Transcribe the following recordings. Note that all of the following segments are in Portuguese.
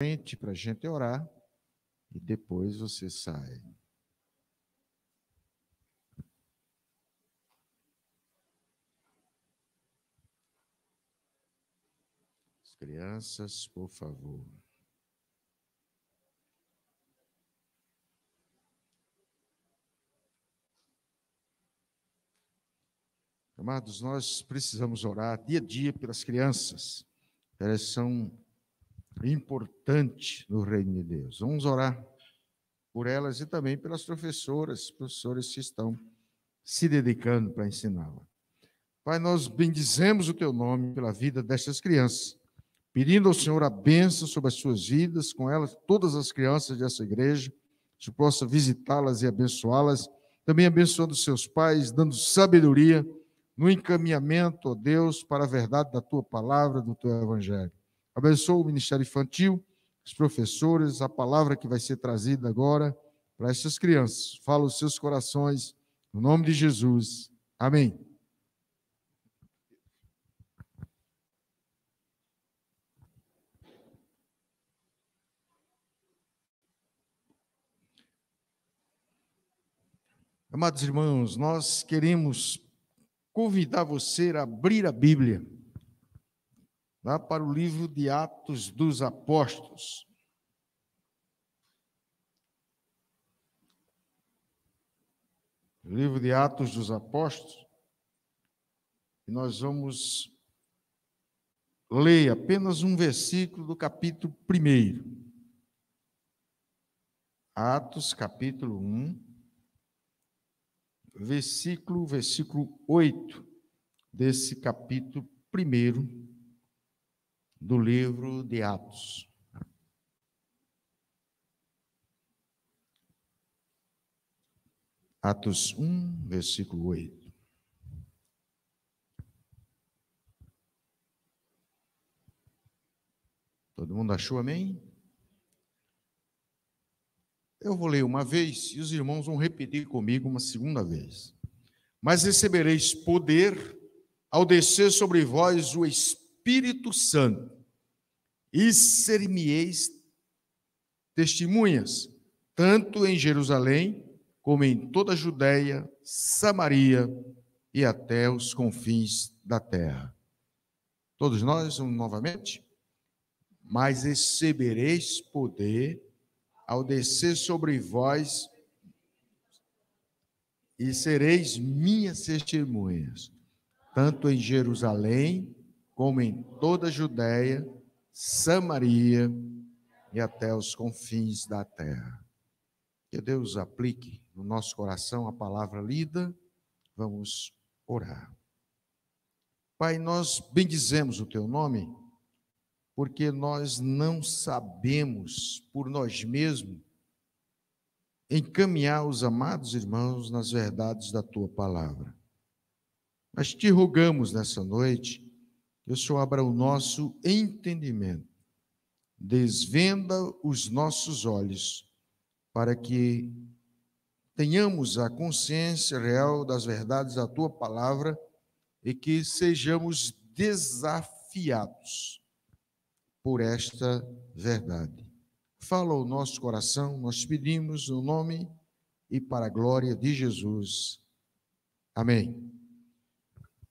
Frente para a gente orar e depois você sai. As crianças, por favor. Amados, nós precisamos orar dia a dia pelas crianças. Elas são importantes no reino de Deus. Vamos orar por elas e também pelas professores que estão se dedicando para ensiná-la. Pai, nós bendizemos o teu nome pela vida destas crianças, pedindo ao Senhor a bênção sobre as suas vidas, com elas, todas as crianças dessa igreja, que possa visitá-las e abençoá-las, também abençoando seus pais, dando sabedoria no encaminhamento, ó Deus, para a verdade da tua palavra, do teu evangelho. Abençoa o ministério infantil, os professores, a palavra que vai ser trazida agora para essas crianças. Fala os seus corações, no nome de Jesus. Amém. Amados irmãos, nós queremos convidar você a abrir a Bíblia, lá para o livro de Atos dos Apóstolos. O livro de Atos dos Apóstolos, e nós vamos ler apenas um versículo do capítulo 1. Atos, capítulo 1. Versículo 8 desse capítulo 1 do livro de Atos. Atos 1, versículo 8. Todo mundo achou, amém? Eu vou ler uma vez e os irmãos vão repetir comigo uma segunda vez. Mas recebereis poder ao descer sobre vós o Espírito Santo, e ser-me-eis testemunhas, tanto em Jerusalém, como em toda a Judéia, Samaria e até os confins da terra. Todos nós, novamente? Mas recebereis poder ao descer sobre vós, e sereis minhas testemunhas, tanto em Jerusalém, como em toda a Judéia, Samaria e até os confins da terra. Que Deus aplique no nosso coração a palavra lida. Vamos orar. Pai, nós bendizemos o teu nome, porque nós não sabemos por nós mesmos encaminhar os amados irmãos nas verdades da tua palavra. Mas te rogamos nessa noite que o Senhor abra o nosso entendimento, desvenda os nossos olhos, para que tenhamos a consciência real das verdades da tua palavra e que sejamos desafiados por esta verdade. Fala ao nosso coração, nós pedimos no nome e para a glória de Jesus. Amém.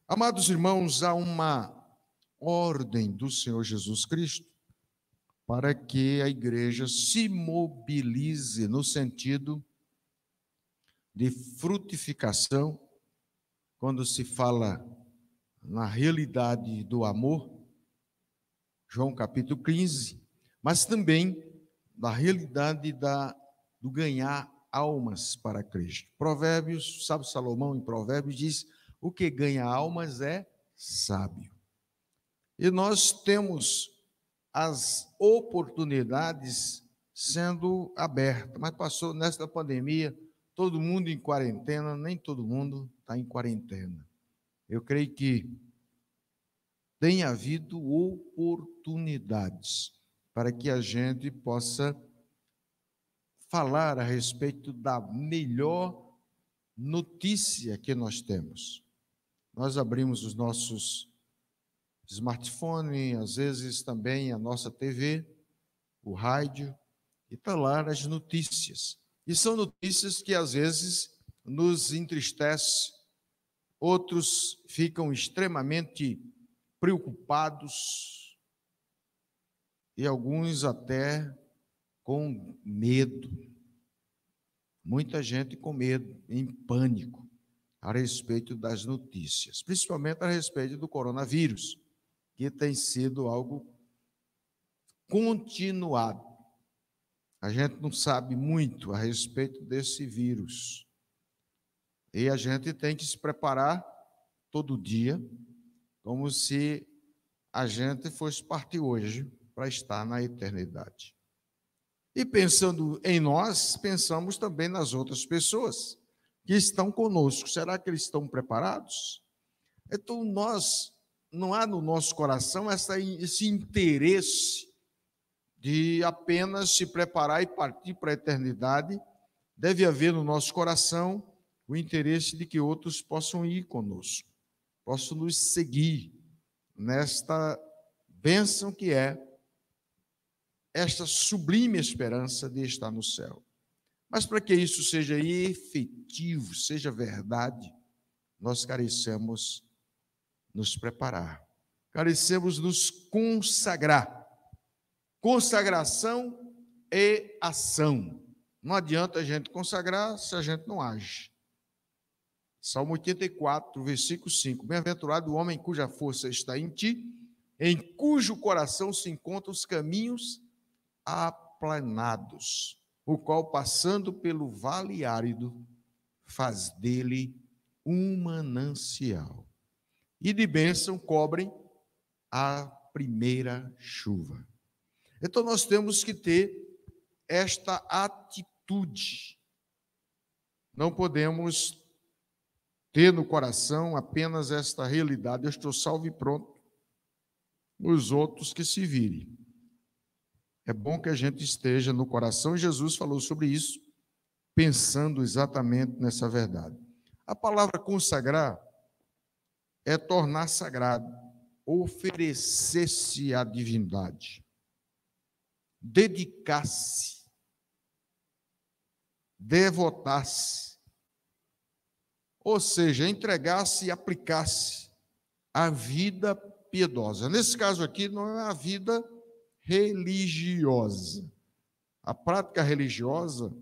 Amados irmãos, há uma ordem do Senhor Jesus Cristo para que a igreja se mobilize no sentido de frutificação, quando se fala na realidade do amor, João capítulo 15, mas também da realidade do ganhar almas para Cristo. Provérbios, sabe, Salomão em Provérbios diz, o que ganha almas é sábio. E nós temos as oportunidades sendo abertas, mas passou nesta pandemia, todo mundo em quarentena, nem todo mundo está em quarentena. Eu creio que tem havido oportunidades para que a gente possa falar a respeito da melhor notícia que nós temos. Nós abrimos os nossos smartphones, às vezes também a nossa TV, o rádio, e está lá as notícias. E são notícias que às vezes nos entristecem, outros ficam extremamente preocupados e alguns até com medo. Muita gente com medo, em pânico, a respeito das notícias, principalmente a respeito do coronavírus, que tem sido algo continuado. A gente não sabe muito a respeito desse vírus. E a gente tem que se preparar todo dia, como se a gente fosse partir hoje para estar na eternidade. E pensando em nós, pensamos também nas outras pessoas que estão conosco. Será que eles estão preparados? Então, não há no nosso coração esse interesse de apenas se preparar e partir para a eternidade. Deve haver no nosso coração o interesse de que outros possam ir conosco, possam nos seguir nesta bênção que é esta sublime esperança de estar no céu. Mas para que isso seja efetivo, seja verdade, nós carecemos nos preparar, carecemos nos consagrar. Consagração e ação. Não adianta a gente consagrar se a gente não age. Salmo 84, versículo 5. Bem-aventurado o homem cuja força está em ti, em cujo coração se encontram os caminhos aplanados, o qual, passando pelo vale árido, faz dele um manancial, e de bênção cobrem a primeira chuva. Então nós temos que ter esta atitude. Não podemos ter no coração apenas esta realidade: eu estou salvo e pronto, os outros que se virem. É bom que a gente esteja no coração, e Jesus falou sobre isso, pensando exatamente nessa verdade. A palavra consagrar é tornar sagrado, oferecer-se à divindade, dedicar-se, devotar-se, ou seja, entregar-se e aplicar-se à vida piedosa. Nesse caso aqui, não é a vida religiosa. A prática religiosa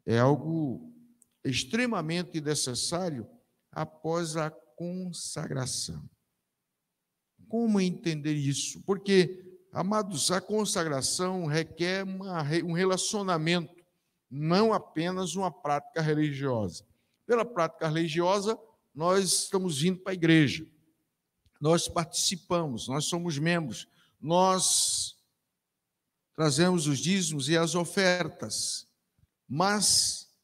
é algo extremamente necessário após a consagração. Como entender isso? Porque, amados, a consagração requer um relacionamento, não apenas uma prática religiosa. Pela prática religiosa, nós estamos vindo para a igreja, nós participamos, nós somos membros, nós trazemos os dízimos e as ofertas, mas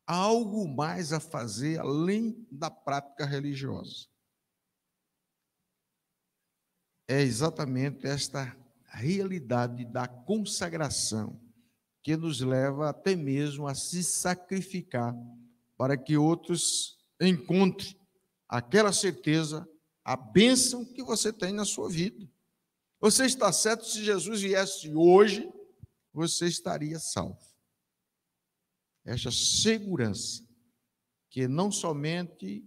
há algo mais a fazer além da prática religiosa. É exatamente esta realidade da consagração que nos leva até mesmo a se sacrificar para que outros encontrem aquela certeza, a bênção que você tem na sua vida. Você está certo, se Jesus viesse hoje, você estaria salvo. Esta segurança que não somente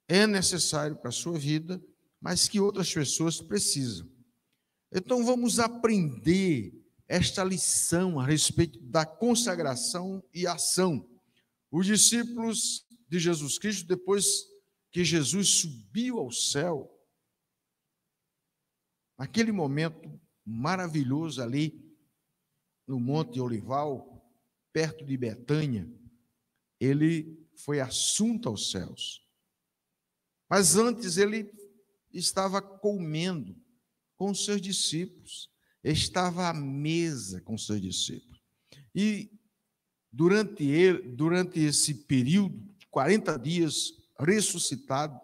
é necessário para a sua vida, mas que outras pessoas precisam. Então vamos aprender esta lição a respeito da consagração e ação. Os discípulos de Jesus Cristo, depois que Jesus subiu ao céu, naquele momento maravilhoso ali no Monte Olival, perto de Betânia, ele foi assunto aos céus. Mas antes ele estava comendo com os seus discípulos, estava à mesa com os seus discípulos. E durante esse período de 40 dias ressuscitado,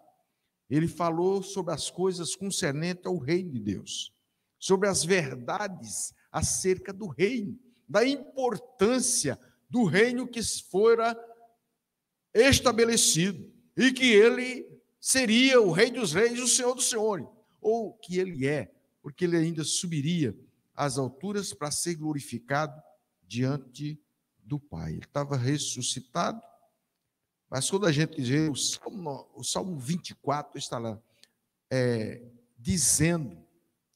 ele falou sobre as coisas concernentes ao reino de Deus, sobre as verdades acerca do reino, da importância do reino que fora estabelecido e que ele seria o Rei dos Reis, o Senhor dos Senhores, ou que ele é, porque ele ainda subiria às alturas para ser glorificado diante do Pai. Ele estava ressuscitado, mas quando a gente vê o Salmo 24 está lá, dizendo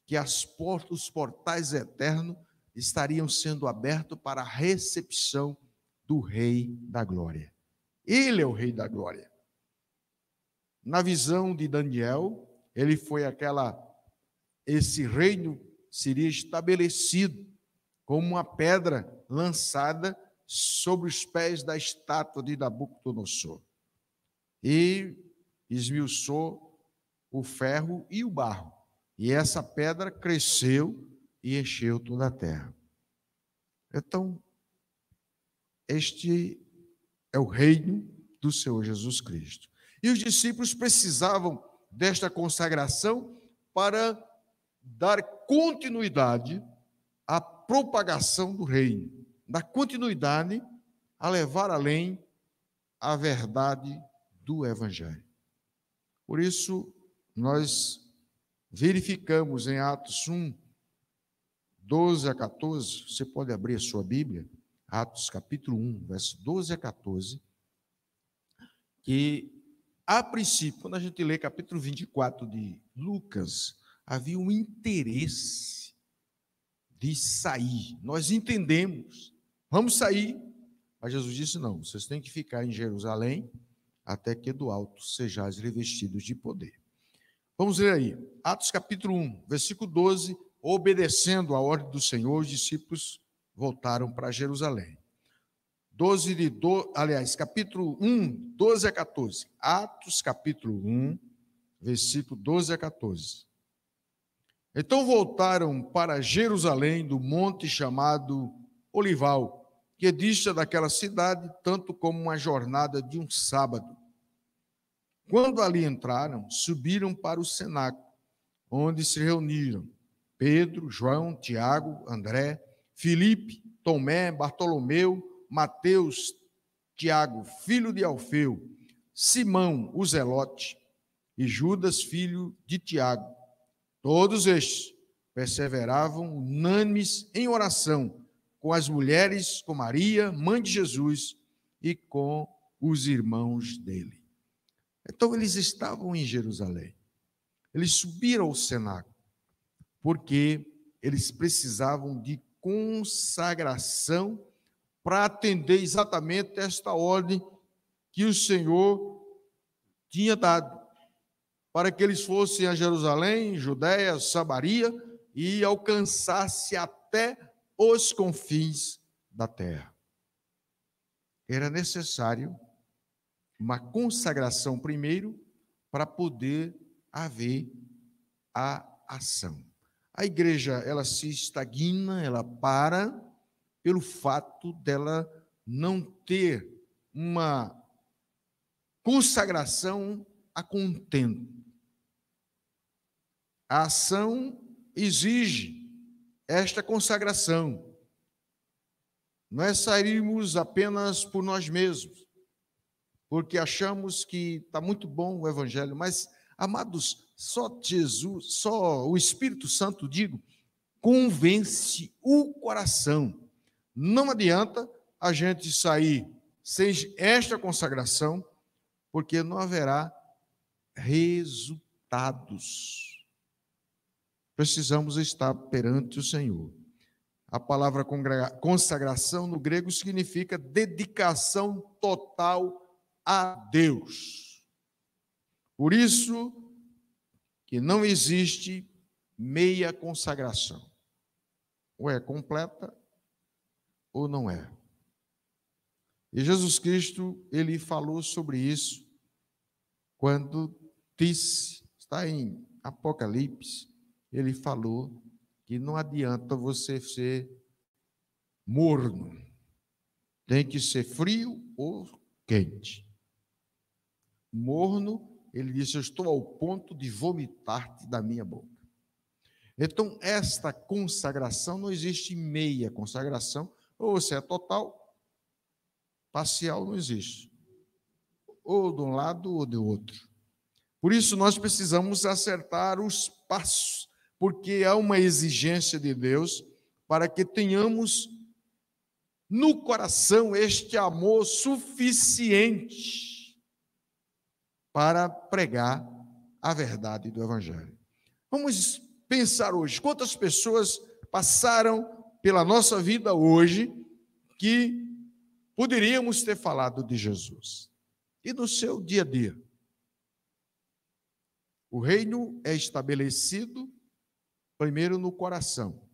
que os portais eternos estariam sendo abertos para a recepção do Rei da Glória. Ele é o Rei da Glória. Na visão de Daniel, ele foi esse reino seria estabelecido como uma pedra lançada sobre os pés da estátua de Nabucodonosor. E esmiuçou o ferro e o barro. E essa pedra cresceu e encheu toda a terra. Então, este é o reino do Senhor Jesus Cristo. E os discípulos precisavam desta consagração para dar continuidade à propagação do reino, dar continuidade a levar além a verdade do Evangelho. Por isso, nós verificamos em Atos 1, 12 a 14, você pode abrir a sua Bíblia, Atos capítulo 1, verso 12 a 14, que, a princípio, quando a gente lê capítulo 24 de Lucas, havia um interesse de sair. Nós entendemos, vamos sair, mas Jesus disse, não, vocês têm que ficar em Jerusalém, até que do alto sejais revestidos de poder. Vamos ler aí, Atos capítulo 1, versículo 12, obedecendo a ordem do Senhor, os discípulos voltaram para Jerusalém. Capítulo 1, 12 a 14. Atos capítulo 1, versículo 12 a 14. Então voltaram para Jerusalém, do monte chamado Olival, que dista daquela cidade, tanto como uma jornada de um sábado. Quando ali entraram, subiram para o cenáculo, onde se reuniram Pedro, João, Tiago, André, Filipe, Tomé, Bartolomeu, Mateus, Tiago, filho de Alfeu, Simão, o Zelote, e Judas, filho de Tiago. Todos estes perseveravam unânimes em oração com as mulheres, com Maria, mãe de Jesus, e com os irmãos dele. Então eles estavam em Jerusalém. Eles subiram ao cenáculo, porque eles precisavam de consagração para atender exatamente esta ordem que o Senhor tinha dado, para que eles fossem a Jerusalém, Judéia, Samaria e alcançasse até os confins da terra. Era necessário uma consagração primeiro para poder haver a ação. A igreja, ela se estagna, ela para pelo fato dela não ter uma consagração a contento. A ação exige esta consagração. Não é sairmos apenas por nós mesmos, porque achamos que está muito bom o Evangelho, mas, amados, só Jesus, só o Espírito Santo, convence o coração. Não adianta a gente sair sem esta consagração, porque não haverá resultados. Precisamos estar perante o Senhor. A palavra consagração no grego significa dedicação total a Deus. Por isso que não existe meia consagração. Ou é completa ou não é. E Jesus Cristo, ele falou sobre isso quando disse, está em Apocalipse, ele falou que não adianta você ser morno, tem que ser frio ou quente. Morno, ele disse, eu estou ao ponto de vomitar-te da minha boca. Então, esta consagração, não existe meia consagração, ou você é total, parcial não existe. Ou de um lado ou do outro. Por isso, nós precisamos acertar os passos, porque há uma exigência de Deus para que tenhamos no coração este amor suficiente para pregar a verdade do Evangelho. Vamos pensar hoje, quantas pessoas passaram pela nossa vida hoje que poderíamos ter falado de Jesus. E no seu dia a dia? O reino é estabelecido primeiro no coração.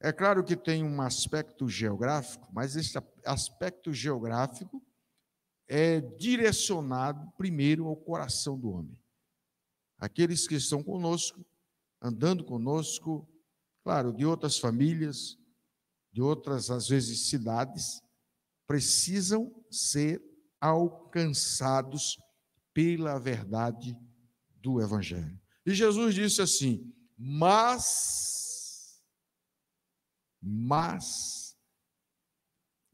É claro que tem um aspecto geográfico, mas esse aspecto geográfico é direcionado primeiro ao coração do homem. Aqueles que estão conosco, andando conosco, claro, de outras famílias, de outras, às vezes, cidades, precisam ser alcançados pela verdade do Evangelho. E Jesus disse assim, mas,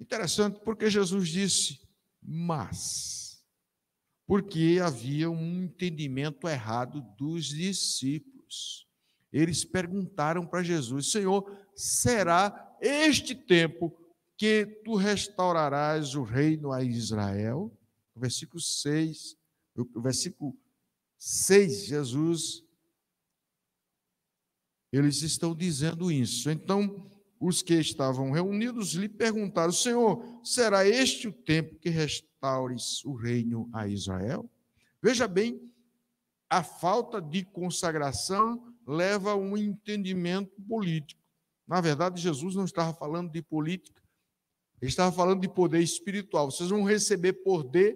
interessante porque Jesus disse, porque havia um entendimento errado dos discípulos. Eles perguntaram para Jesus, Senhor, será este tempo que tu restaurarás o reino a Israel? No versículo 6, Jesus, eles estão dizendo isso. Então, os que estavam reunidos lhe perguntaram, Senhor, será este o tempo que restaures o reino a Israel? Veja bem, a falta de consagração leva a um entendimento político. Na verdade, Jesus não estava falando de política, ele estava falando de poder espiritual. Vocês vão receber poder,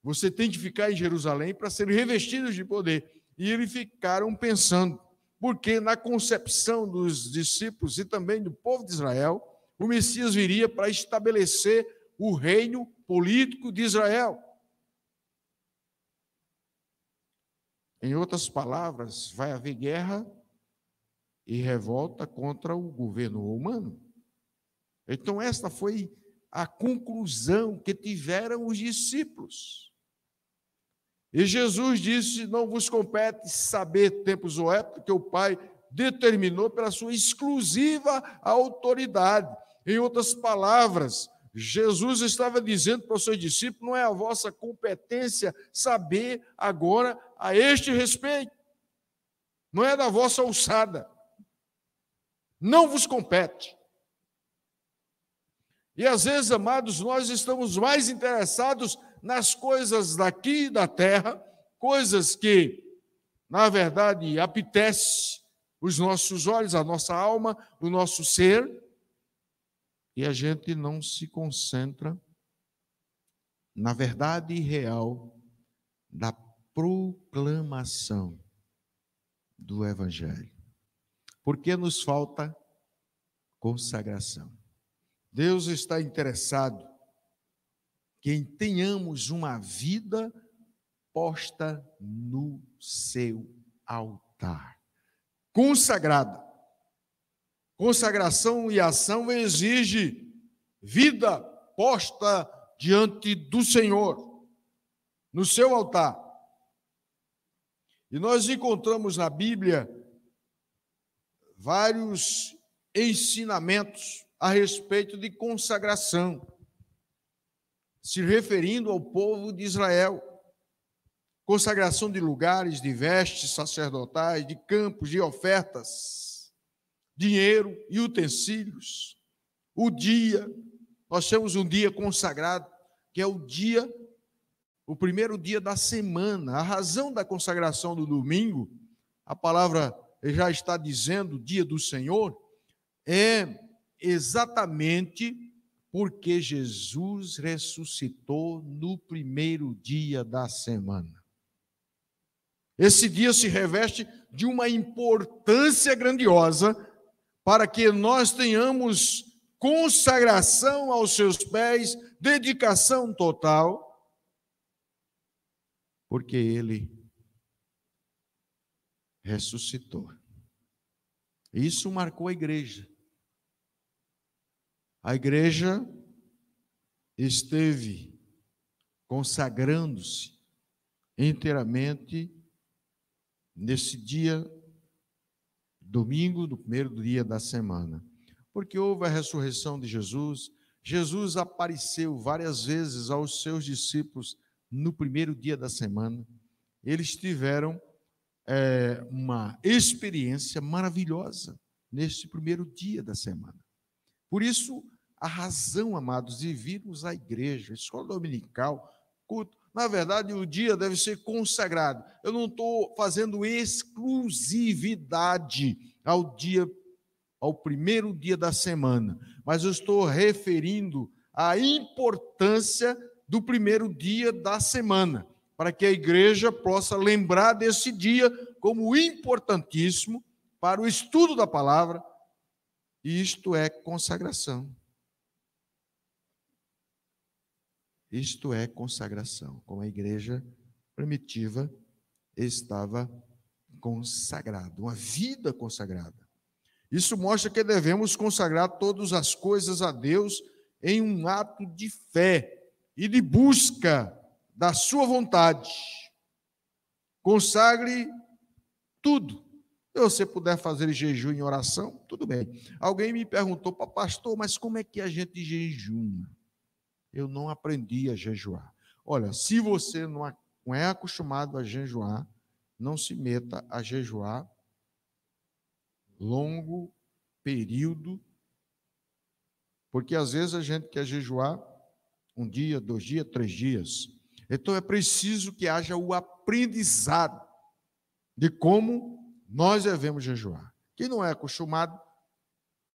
você tem que ficar em Jerusalém para serem revestidos de poder. E eles ficaram pensando, porque na concepção dos discípulos e também do povo de Israel, o Messias viria para estabelecer o reino político de Israel. Em outras palavras, vai haver guerra e revolta contra o governo romano. Então, esta foi a conclusão que tiveram os discípulos. E Jesus disse, não vos compete saber tempos ou épocas que o Pai determinou pela sua exclusiva autoridade. Em outras palavras, Jesus estava dizendo para os seus discípulos, não é a vossa competência saber agora a este respeito. Não é da vossa alçada. Não vos compete. E às vezes, amados, nós estamos mais interessados nas coisas daqui da terra, coisas que, na verdade, apetece os nossos olhos, a nossa alma, o nosso ser, e a gente não se concentra na verdade real da proclamação do Evangelho. Porque nos falta consagração. Deus está interessado que tenhamos uma vida posta no seu altar, consagrada. Consagração e ação exige vida posta diante do Senhor, no seu altar. E nós encontramos na Bíblia vários ensinamentos a respeito de consagração, se referindo ao povo de Israel. Consagração de lugares, de vestes sacerdotais, de campos, de ofertas, dinheiro e utensílios. O dia, nós temos um dia consagrado, que é o primeiro dia da semana. A razão da consagração do domingo, a palavra já está dizendo, dia do Senhor, é exatamente porque Jesus ressuscitou no primeiro dia da semana. Esse dia se reveste de uma importância grandiosa para que nós tenhamos consagração aos seus pés, dedicação total, porque Ele ressuscitou. Isso marcou a igreja. A igreja esteve consagrando-se inteiramente nesse dia domingo do primeiro dia da semana, porque houve a ressurreição de Jesus. Jesus apareceu várias vezes aos seus discípulos no primeiro dia da semana. Eles tiveram uma experiência maravilhosa neste primeiro dia da semana. Por isso, a razão, amados, de virmos à igreja, escola dominical, culto, na verdade, o dia deve ser consagrado. Eu não estou fazendo exclusividade ao primeiro dia da semana, mas eu estou referindo à importância do primeiro dia da semana, para que a igreja possa lembrar desse dia como importantíssimo para o estudo da palavra, e isto é consagração. Isto é consagração, como a igreja primitiva estava consagrada, uma vida consagrada. Isso mostra que devemos consagrar todas as coisas a Deus em um ato de fé e de busca da sua vontade. Consagre tudo. Se você puder fazer jejum e oração, tudo bem. Alguém me perguntou, pastor, mas como é que a gente jejuma? Eu não aprendi a jejuar. Olha, se você não é acostumado a jejuar, não se meta a jejuar longo período, porque às vezes a gente quer jejuar 1 dia, 2 dias, 3 dias. Então é preciso que haja o aprendizado de como nós devemos jejuar. Quem não é acostumado,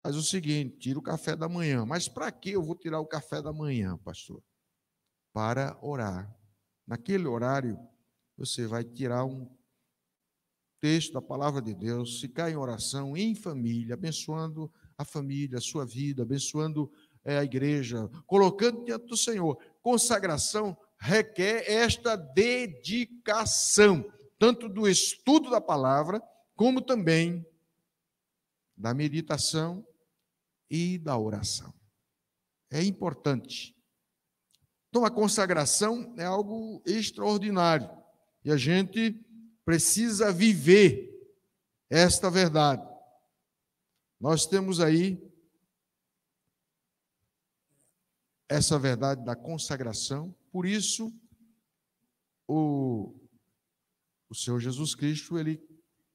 faz o seguinte, tira o café da manhã. Mas para que eu vou tirar o café da manhã, pastor? Para orar. Naquele horário, você vai tirar um texto da palavra de Deus, ficar em oração, em família, abençoando a família, a sua vida, abençoando a igreja, colocando diante do Senhor. Consagração requer esta dedicação, tanto do estudo da palavra, como também da meditação e da oração. É importante. Então, a consagração é algo extraordinário e a gente precisa viver esta verdade. Nós temos aí essa verdade da consagração, por isso o Senhor Jesus Cristo, ele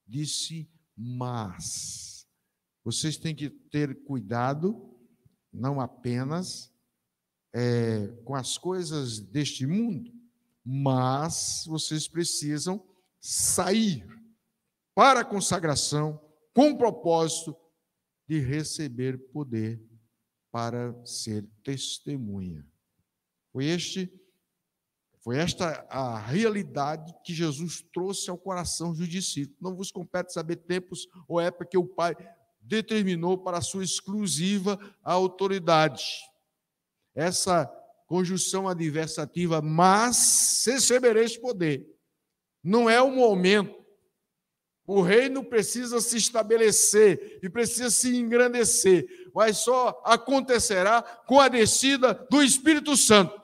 disse, mas vocês têm que ter cuidado, não apenas com as coisas deste mundo, mas vocês precisam sair para a consagração com o propósito de receber poder para ser testemunha. Foi esta a realidade que Jesus trouxe ao coração dos discípulos. Não vos compete saber tempos ou época que o Pai determinou para a sua exclusiva autoridade. Essa conjunção adversativa, mas recebereis poder. Não é o momento. O reino precisa se estabelecer e precisa se engrandecer, mas só acontecerá com a descida do Espírito Santo.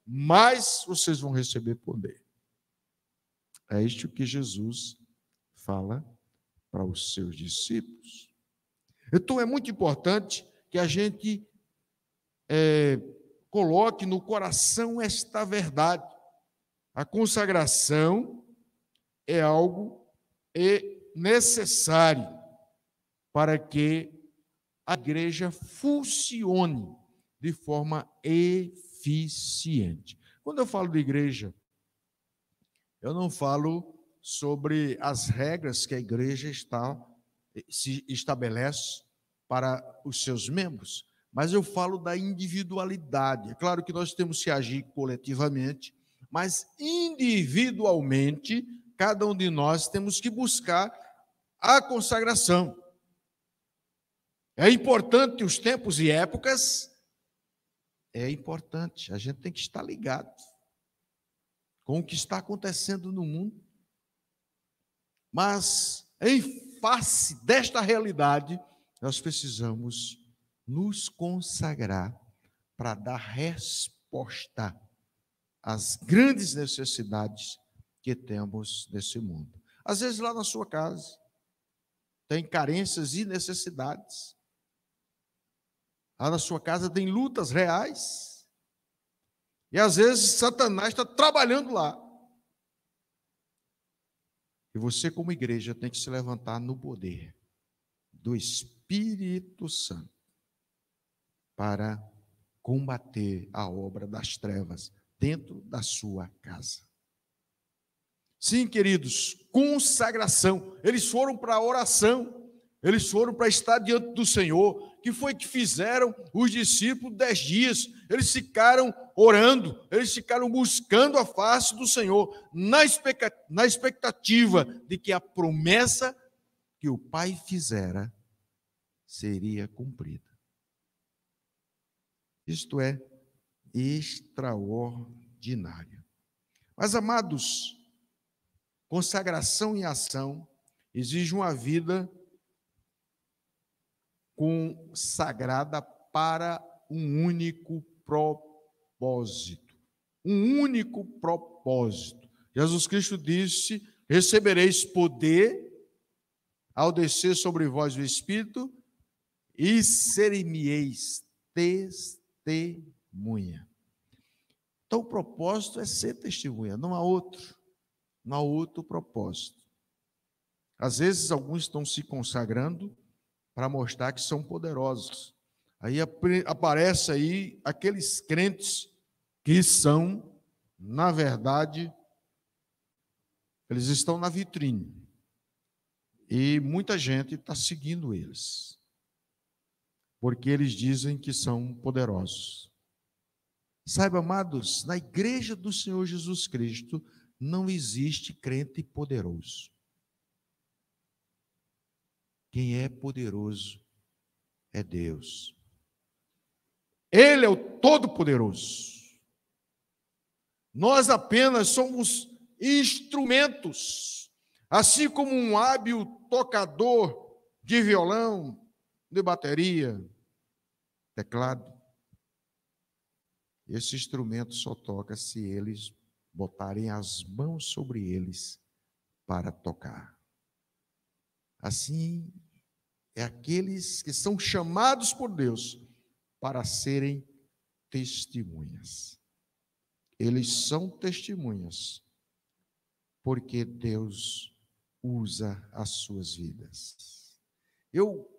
Mas vocês vão receber poder. É isto que Jesus fala para os seus discípulos. Então é muito importante que a gente coloque no coração esta verdade. A consagração é algo necessário para que a igreja funcione de forma eficiente. Quando eu falo de igreja, eu não falo sobre as regras que a igreja se estabelece para os seus membros, mas eu falo da individualidade. É claro que nós temos que agir coletivamente, mas individualmente, cada um de nós temos que buscar a consagração. É importante os tempos e épocas, é importante, a gente tem que estar ligado com o que está acontecendo no mundo, mas em face desta realidade, nós precisamos nos consagrar para dar resposta às grandes necessidades que temos nesse mundo. Às vezes lá na sua casa, tem carências e necessidades. Lá na sua casa tem lutas reais. E às vezes Satanás está trabalhando lá. E você, como igreja, tem que se levantar no poder do Espírito Santo para combater a obra das trevas dentro da sua casa. Sim, queridos, consagração. Eles foram para a oração, eles foram para estar diante do Senhor. O que foi que fizeram os discípulos 10 dias? Eles ficaram orando, eles ficaram buscando a face do Senhor, na expectativa de que a promessa que o Pai fizera seria cumprida. Isto é extraordinário. Mas, amados, consagração e ação exige uma vida consagrada para um único propósito. Um único propósito. Jesus Cristo disse: recebereis poder ao descer sobre vós o Espírito e ser-me-eis testemunha. Então o propósito é ser testemunha, não há outro propósito. Às vezes alguns estão se consagrando para mostrar que são poderosos. Aí aparece aí aqueles crentes que são, na verdade, eles estão na vitrine. E muita gente está seguindo eles, porque eles dizem que são poderosos. Saiba, amados, na igreja do Senhor Jesus Cristo não existe crente poderoso. Quem é poderoso é Deus. Ele é o Todo-Poderoso. Nós apenas somos instrumentos, assim como um hábil tocador de violão, de bateria, teclado. Esse instrumento só toca se eles botarem as mãos sobre eles para tocar. Assim, é aqueles que são chamados por Deus para serem testemunhas. Eles são testemunhas porque Deus usa as suas vidas. Eu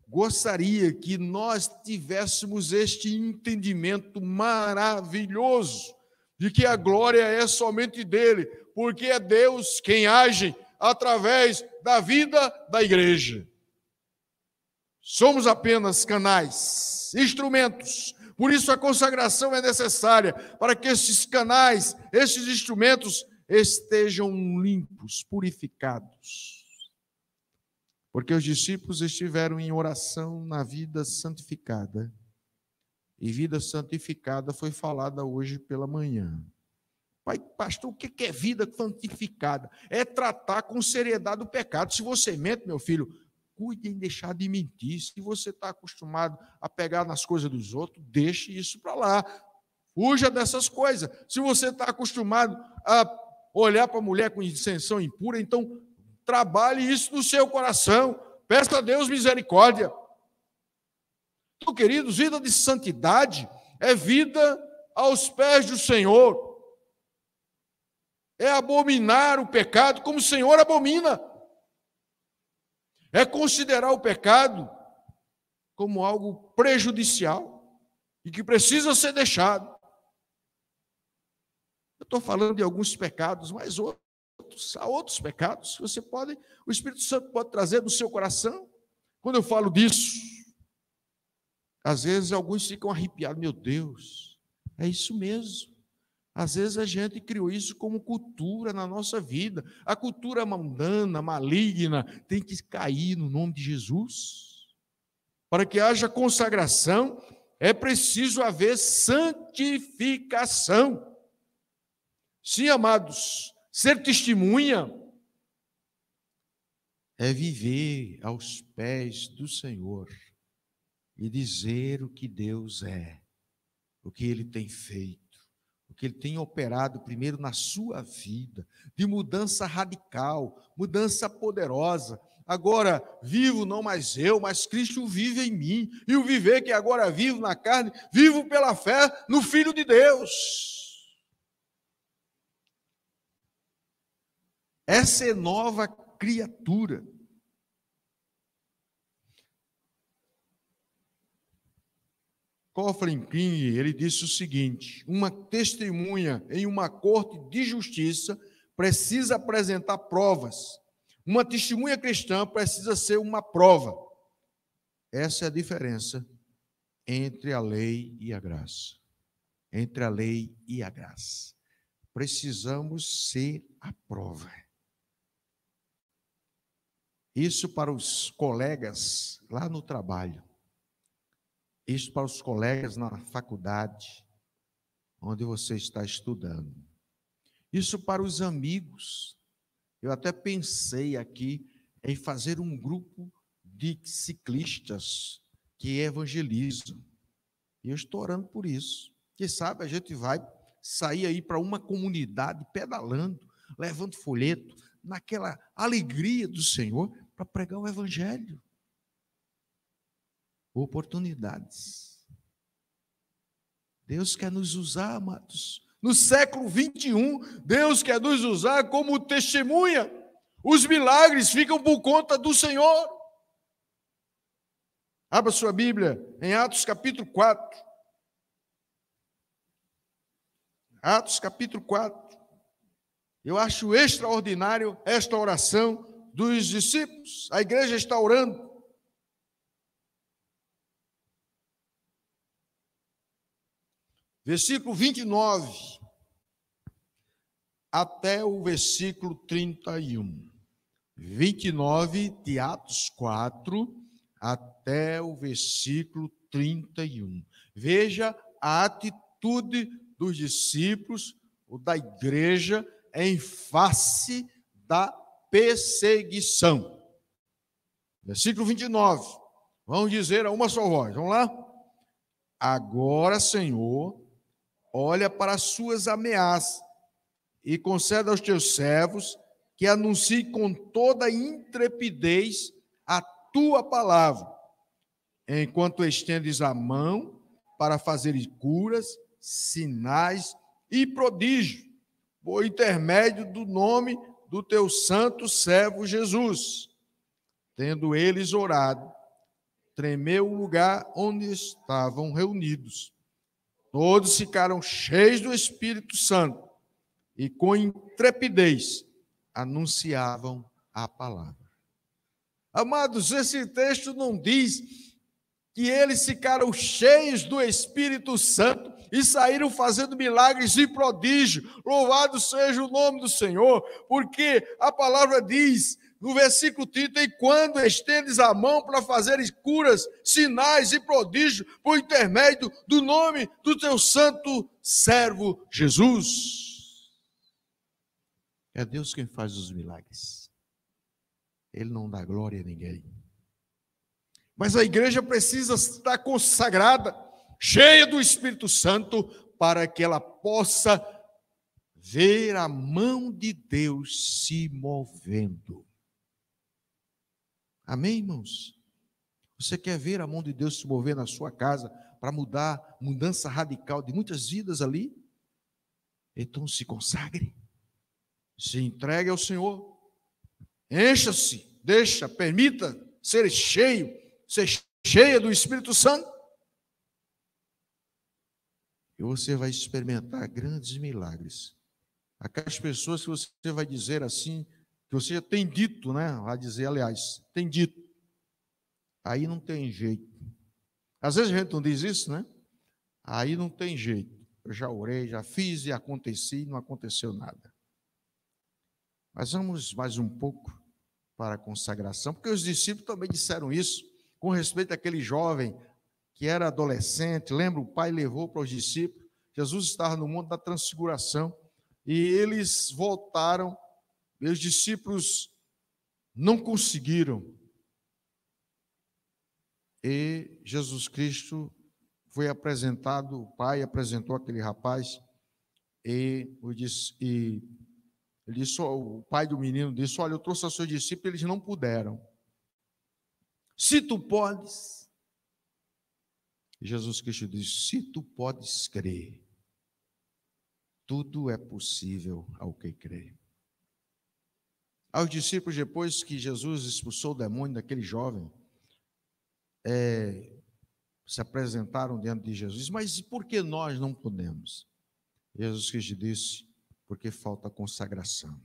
gostaria que nós tivéssemos este entendimento maravilhoso de que a glória é somente dele, porque é Deus quem age através da vida da igreja. Somos apenas canais, instrumentos. Por isso a consagração é necessária, para que esses canais, esses instrumentos estejam limpos, purificados. Porque os discípulos estiveram em oração na vida santificada. E vida santificada foi falada hoje pela manhã. Pai, pastor, o que é vida santificada? É tratar com seriedade o pecado. Se você mente, meu filho, cuide em deixar de mentir. Se você está acostumado a pegar nas coisas dos outros, deixe isso para lá. Fuja dessas coisas. Se você está acostumado a olhar para a mulher com intenção impura, então trabalhe isso no seu coração. Peça a Deus misericórdia. Então, queridos, vida de santidade é vida aos pés do Senhor. É abominar o pecado como o Senhor abomina. É considerar o pecado como algo prejudicial e que precisa ser deixado. Eu estou falando de alguns pecados, mas há outros pecados que o Espírito Santo pode trazer no seu coração. Quando eu falo disso, às vezes alguns ficam arrepiados. Meu Deus, é isso mesmo. Às vezes a gente criou isso como cultura na nossa vida. A cultura mundana, maligna, tem que cair no nome de Jesus. Para que haja consagração, é preciso haver santificação. Sim, amados, ser testemunha é viver aos pés do Senhor e dizer o que Deus é, o que Ele tem feito, o que Ele tem operado primeiro na sua vida, de mudança radical, mudança poderosa. Agora vivo não mais eu, mas Cristo vive em mim. E o viver que agora vivo na carne, vivo pela fé no Filho de Deus. Essa é nova criatura. Coughlin King, ele disse o seguinte: uma testemunha em uma corte de justiça precisa apresentar provas. Uma testemunha cristã precisa ser uma prova. Essa é a diferença entre a lei e a graça. Entre a lei e a graça. Precisamos ser a prova. Isso para os colegas lá no trabalho. Isso para os colegas na faculdade, onde você está estudando. Isso para os amigos. Eu até pensei aqui em fazer um grupo de ciclistas que evangelizam. E eu estou orando por isso. Quem sabe a gente vai sair aí para uma comunidade pedalando, levando folheto, naquela alegria do Senhor para pregar o evangelho. Oportunidades. Deus quer nos usar, amados. No século 21, Deus quer nos usar como testemunha. Os milagres ficam por conta do Senhor. Abra sua Bíblia em Atos capítulo 4. Atos capítulo 4. Eu acho extraordinário esta oração dos discípulos. A igreja está orando. Versículo 29 até o versículo 31. 29 de Atos 4 até o versículo 31. Veja a atitude dos discípulos ou da igreja em face da perseguição. Versículo 29. Vamos dizer a uma só voz. Vamos lá? Agora, Senhor, olha para as suas ameaças e conceda aos teus servos que anunciem com toda intrepidez a tua palavra, enquanto estendes a mão para fazer curas, sinais e prodígios, por intermédio do nome do teu santo servo Jesus. Tendo eles orado, tremeu o lugar onde estavam reunidos. Todos ficaram cheios do Espírito Santo e com intrepidez anunciavam a palavra. Amados, esse texto não diz que eles ficaram cheios do Espírito Santo e saíram fazendo milagres e prodígios. Louvado seja o nome do Senhor, porque a palavra diz no versículo 30, e quando estendes a mão para fazer curas, sinais e prodígios por intermédio do nome do teu santo servo Jesus. É Deus quem faz os milagres. Ele não dá glória a ninguém. Mas a igreja precisa estar consagrada, cheia do Espírito Santo, para que ela possa ver a mão de Deus se movendo. Amém, irmãos? Você quer ver a mão de Deus se mover na sua casa para mudar, mudança radical de muitas vidas ali? Então se consagre, se entregue ao Senhor, encha-se, permita ser cheia do Espírito Santo. E você vai experimentar grandes milagres. Aquelas pessoas que você vai dizer assim, que você já tem dito, né? Vai dizer, aliás, tem dito. Aí não tem jeito. Às vezes a gente não diz isso, né? Aí não tem jeito. Eu já orei, já fiz e aconteci e não aconteceu nada. Mas vamos mais um pouco para a consagração, porque os discípulos também disseram isso, com respeito àquele jovem que era adolescente. Lembra, o pai levou para os discípulos, Jesus estava no Monte da Transfiguração, e eles voltaram, e os discípulos não conseguiram. E Jesus Cristo foi apresentado, o pai apresentou aquele rapaz, e o pai do menino disse, olha, eu trouxe aos seus discípulos, eles não puderam. Se tu podes. Jesus Cristo diz: se tu podes crer, tudo é possível ao que crê. Aos discípulos, depois que Jesus expulsou o demônio daquele jovem, se apresentaram diante de Jesus: mas por que nós não podemos? Jesus Cristo disse: porque falta consagração.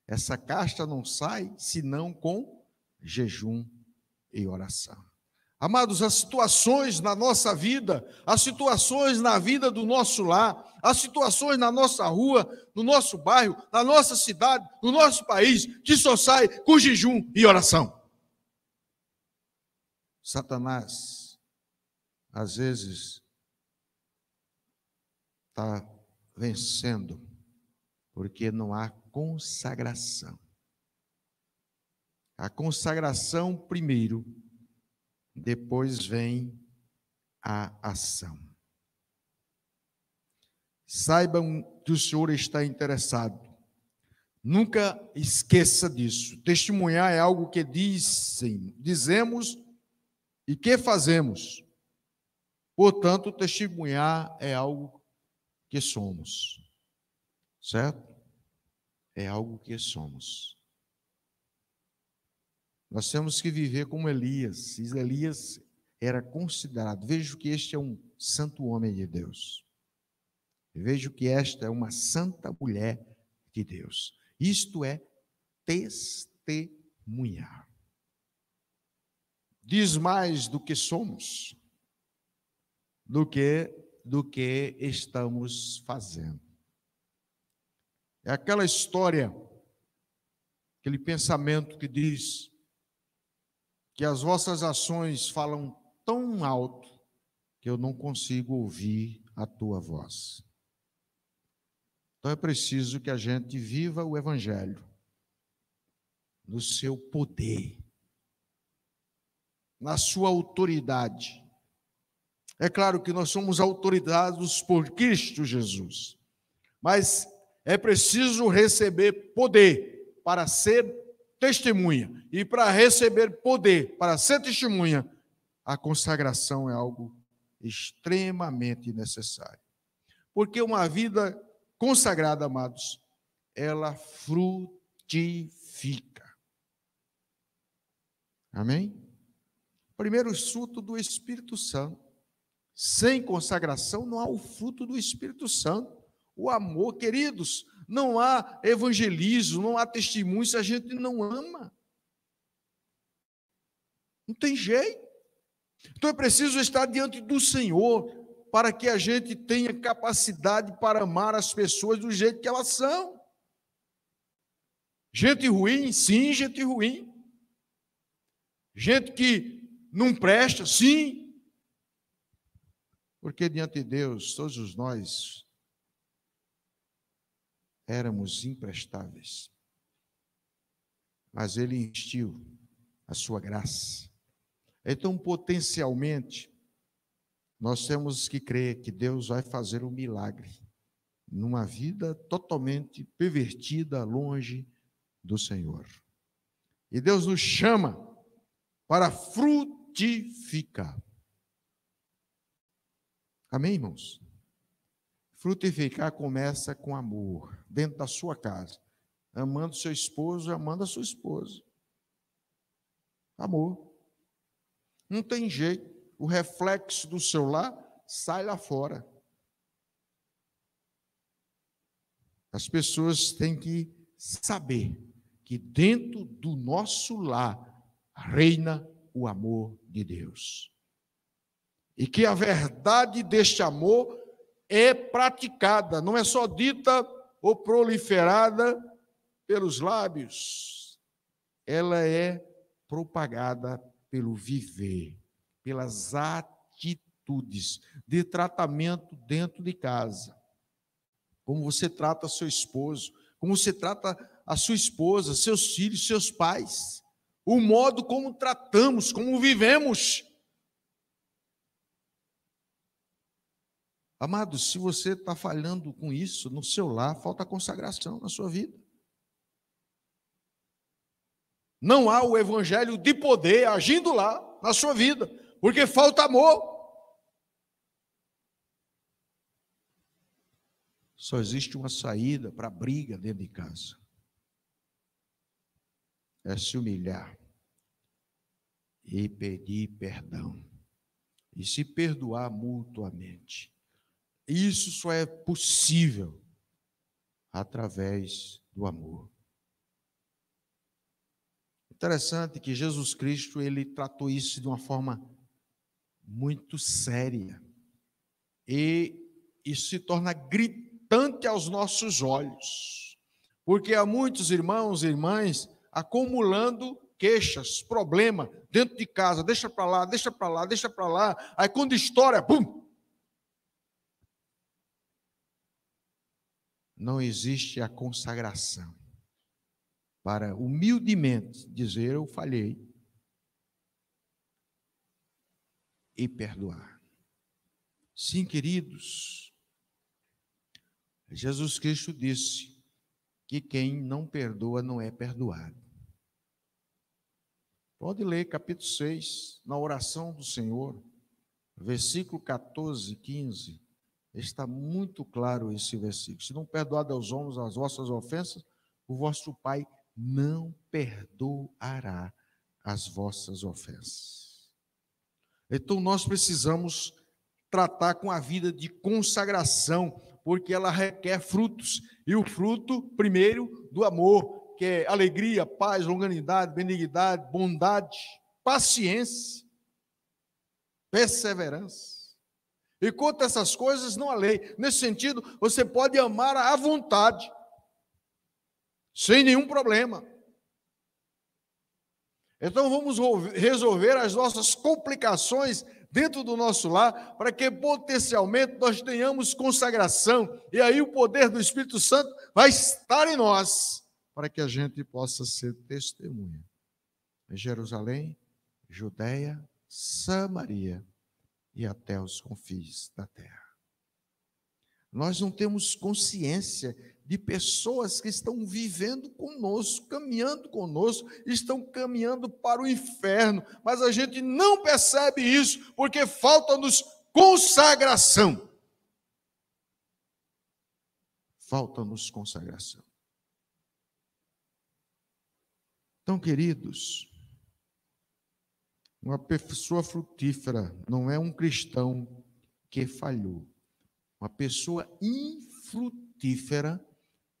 Essa casta não sai senão com jejum e oração. Amados, as situações na nossa vida, as situações na vida do nosso lar, as situações na nossa rua, no nosso bairro, na nossa cidade, no nosso país, que só sai com jejum e oração. Satanás, às vezes, está vencendo, porque não há consagração. A consagração primeiro, depois vem a ação. Saibam que o Senhor está interessado. Nunca esqueça disso. Testemunhar é algo que dizemos e que fazemos. Portanto, testemunhar é algo que somos. Certo? É algo que somos. Nós temos que viver como Elias. Elias era considerado. Vejo que este é um santo homem de Deus. Vejo que esta é uma santa mulher de Deus. Isto é testemunhar. Diz mais do que somos, do que estamos fazendo. É aquela história, aquele pensamento que diz que as vossas ações falam tão alto que eu não consigo ouvir a tua voz. Então é preciso que a gente viva o Evangelho no seu poder, na sua autoridade. É claro que nós somos autorizados por Cristo Jesus, mas é preciso receber poder para ser testemunha. E para receber poder para ser testemunha, a consagração é algo extremamente necessário. Porque uma vida consagrada, amados, ela frutifica. Amém? Primeiro, o fruto do Espírito Santo. Sem consagração não há o fruto do Espírito Santo. O amor, queridos, não há evangelismo, não há testemunho se a gente não ama. Não tem jeito. Então é preciso estar diante do Senhor para que a gente tenha capacidade para amar as pessoas do jeito que elas são. Gente ruim, sim, gente ruim. Gente que não presta, sim. Porque diante de Deus, todos nós éramos imprestáveis. Mas Ele investiu a sua graça. Então, potencialmente, nós temos que crer que Deus vai fazer um milagre numa vida totalmente pervertida, longe do Senhor. E Deus nos chama para frutificar. Amém, irmãos? Frutificar começa com amor, dentro da sua casa, amando seu esposo, amando a sua esposa. Amor. Não tem jeito, o reflexo do seu lar sai lá fora. As pessoas têm que saber que dentro do nosso lar reina o amor de Deus. E que a verdade deste amor é praticada, não é só dita ou proliferada pelos lábios, ela é propagada pelo viver, pelas atitudes de tratamento dentro de casa. Como você trata seu esposo, como você trata a sua esposa, seus filhos, seus pais, o modo como tratamos, como vivemos. Amados, se você está falhando com isso no seu lar, falta consagração na sua vida. Não há o evangelho de poder agindo lá na sua vida, porque falta amor. Só existe uma saída para a briga dentro de casa. É se humilhar e pedir perdão. E se perdoar mutuamente. Isso só é possível através do amor. Interessante que Jesus Cristo, ele tratou isso de uma forma muito séria. E isso se torna gritante aos nossos olhos. Porque há muitos irmãos e irmãs acumulando queixas, problema dentro de casa, deixa para lá, deixa para lá, deixa para lá. Aí quando estoura, pum! Não existe a consagração para humildemente dizer eu falhei e perdoar. Sim, queridos, Jesus Cristo disse que quem não perdoa não é perdoado. Pode ler capítulo 6, na oração do Senhor, versículo 14 e 15, está muito claro esse versículo. Se não perdoar aos homens as vossas ofensas, o vosso Pai não perdoará as vossas ofensas. Então nós precisamos tratar com a vida de consagração, porque ela requer frutos, e o fruto, primeiro, do amor, que é alegria, paz, longanimidade, benignidade, bondade, paciência, perseverança. E quanto a essas coisas, não há lei. Nesse sentido, você pode amar à vontade, sem nenhum problema. Então vamos resolver as nossas complicações dentro do nosso lar, para que potencialmente nós tenhamos consagração, e aí o poder do Espírito Santo vai estar em nós, para que a gente possa ser testemunha. Em Jerusalém, Judeia, Samaria e até os confins da terra. Nós não temos consciência de pessoas que estão vivendo conosco, caminhando conosco, estão caminhando para o inferno, mas a gente não percebe isso, porque falta-nos consagração. Falta-nos consagração. Então, queridos, uma pessoa frutífera não é um cristão que falhou. Uma pessoa infrutífera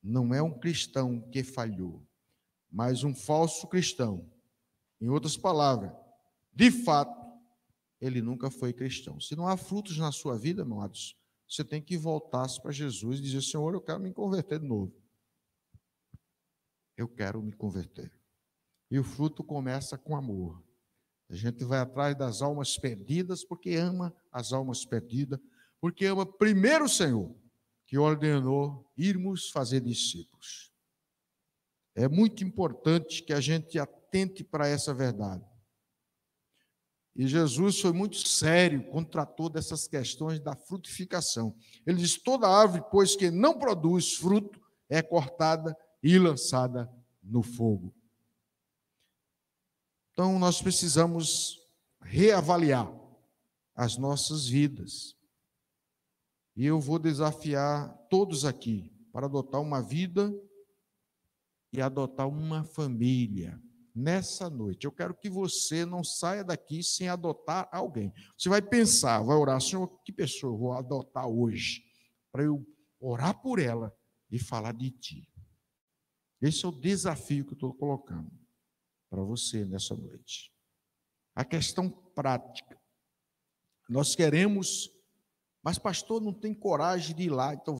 não é um cristão que falhou, mas um falso cristão. Em outras palavras, de fato, ele nunca foi cristão. Se não há frutos na sua vida, amados, você tem que voltar para Jesus e dizer: Senhor, eu quero me converter de novo. Eu quero me converter. E o fruto começa com amor. A gente vai atrás das almas perdidas porque ama as almas perdidas, porque ama primeiro o Senhor, que ordenou irmos fazer discípulos. É muito importante que a gente atente para essa verdade. E Jesus foi muito sério quando tratou dessas questões da frutificação. Ele diz: toda árvore, pois, que não produz fruto, é cortada e lançada no fogo. Então, nós precisamos reavaliar as nossas vidas. E eu vou desafiar todos aqui para adotar uma vida e adotar uma família. Nessa noite, eu quero que você não saia daqui sem adotar alguém. Você vai pensar, vai orar: Senhor, que pessoa eu vou adotar hoje? Para eu orar por ela e falar de ti. Esse é o desafio que eu estou colocando para você nessa noite. A questão prática. Nós queremos, mas pastor, não tem coragem de ir lá. Então